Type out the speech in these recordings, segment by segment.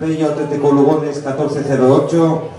Pello, Atlético Lugones 1408.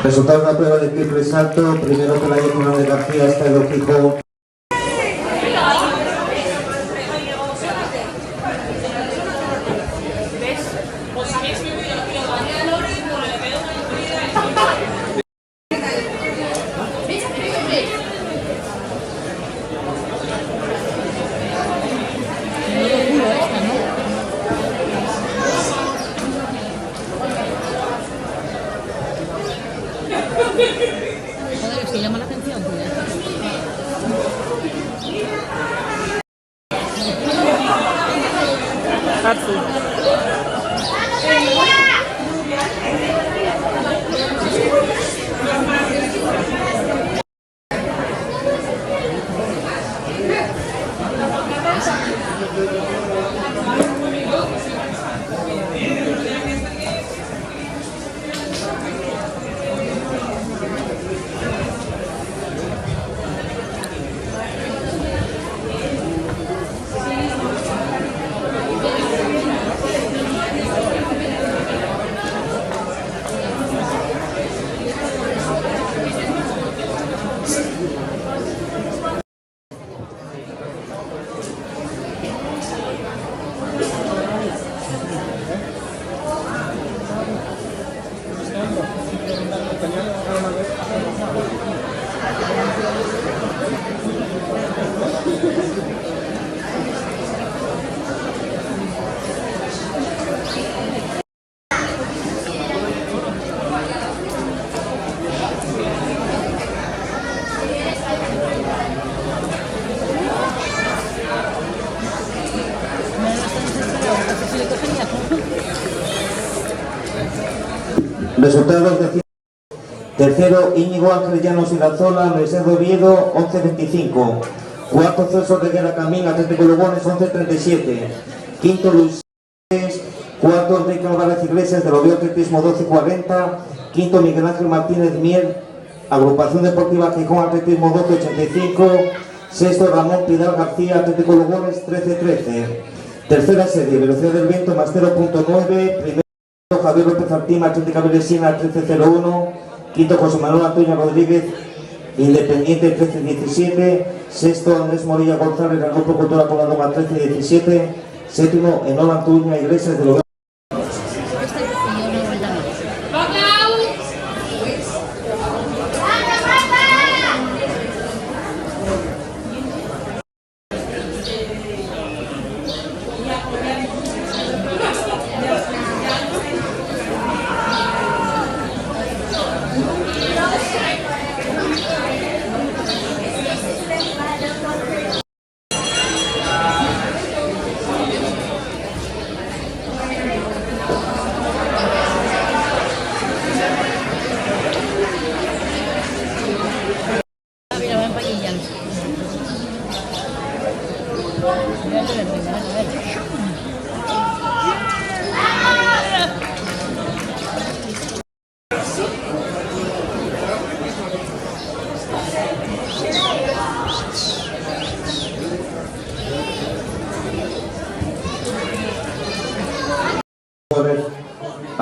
Resultado de la prueba de triple salto, primero que la hizo de García, está el Ojijo. Joder, es que llama la atención, tío. Resultados de tercero, Íñigo Ángel Llanos Irazola, Universidad de Oviedo, 11.25. Cuarto, Celso Reguera Camín, Atlético Lugones, 11.37. Quinto, Luis. Cuarto, Enrique Álvarez Iglesias, del Oviedo Atletismo, 12.40. Quinto, Miguel Ángel Martínez Mier, Agrupación Deportiva Gijón, Atletismo, 12.85. Sexto, Ramón Pidal García, Atlético Lugones, 13.13. Tercera serie, Velocidad del Viento, más 0.9. Primero, Javier López Artima, Atlética Vilesina, 13.01. Quinto, José Manuel Antonio Rodríguez, Independiente, 13.17. Sexto, Andrés Morilla González, del Grupo Cultura Coladoma, 13.17. Séptimo, Enola Antuña Iglesias, de los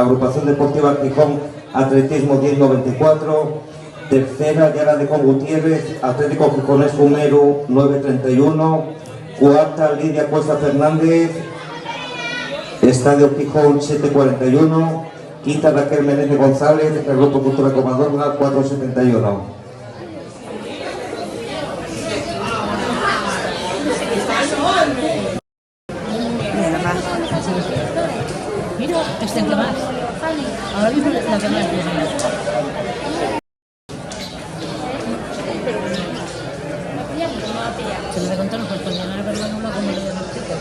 Agrupación Deportiva Gijón Atletismo 1094. Tercera, Yara de Juan Gutiérrez, Atlético Gijonés Fumero 931. Cuarta, Lidia Cuesta Fernández, Estadio Gijón 741. Quinta, Raquel Menéndez González, el Grupo Cultura Comadorna 471. Mira, este que más. Ahora mismo es la que más. Se lo voy a contar porque ya no le perdón una como lo de los chicos.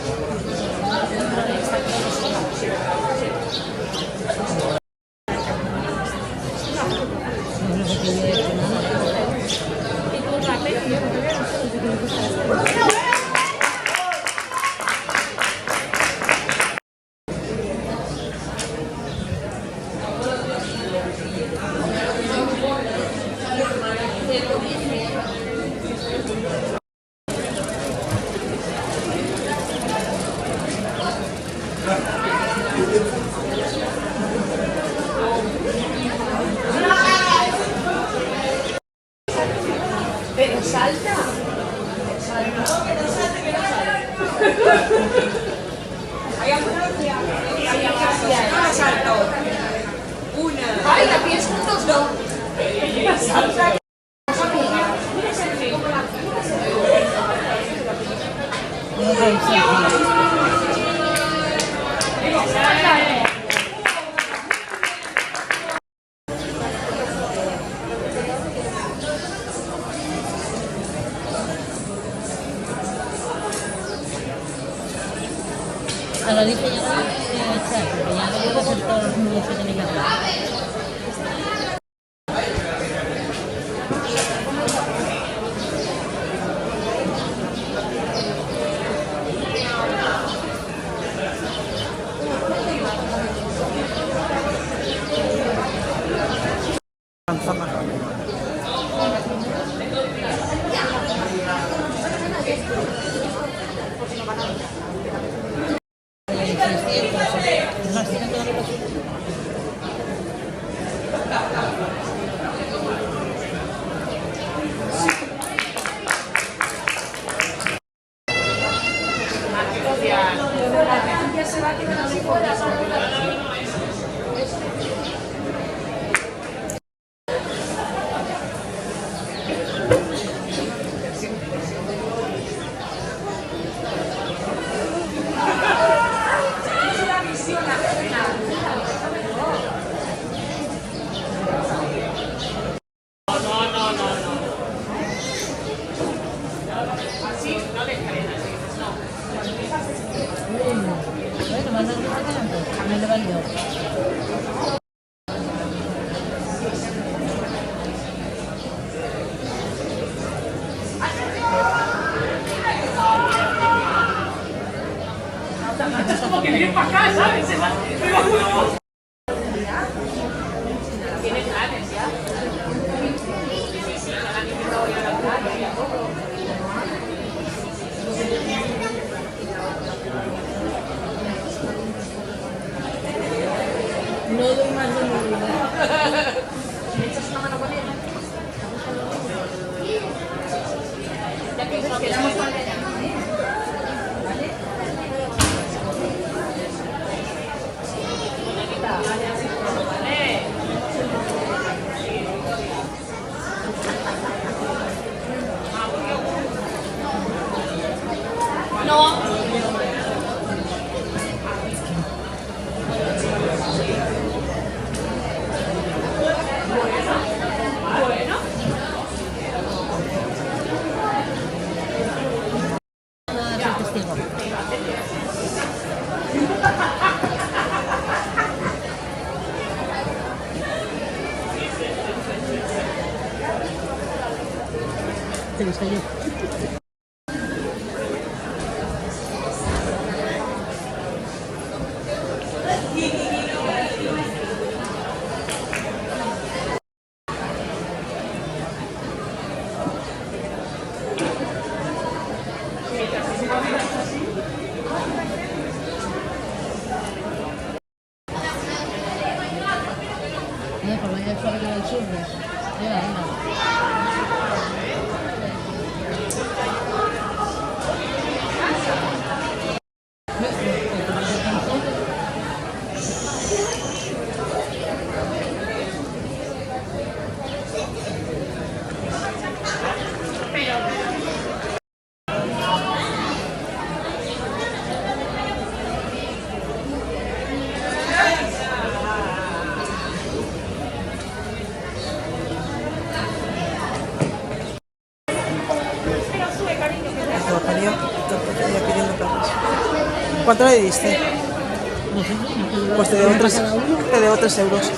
Pero salta. Hay alguna que salta otra. Una. Ay, la piensan los dos. Salta. A la lista ya no está, porque ya no puedo hacer todos los números que tenéis que hacer. Bueno, más no me lo valió. Es como que viene para acá, ¿sabes? Tiene planes ya. Sí, ya la han invitado a la playa y a todo. No doy más de mi vida. ¿Me echas una mano con él? Ya que nos quedamos con ella. ¿Vale? No. Te gusta yo. No, por vaya fábrica del sur. Mira, mira. Rogelio pidiendo permiso. ¿Cuánto le diste? No sé, no sé. Pues te debo 3 euros.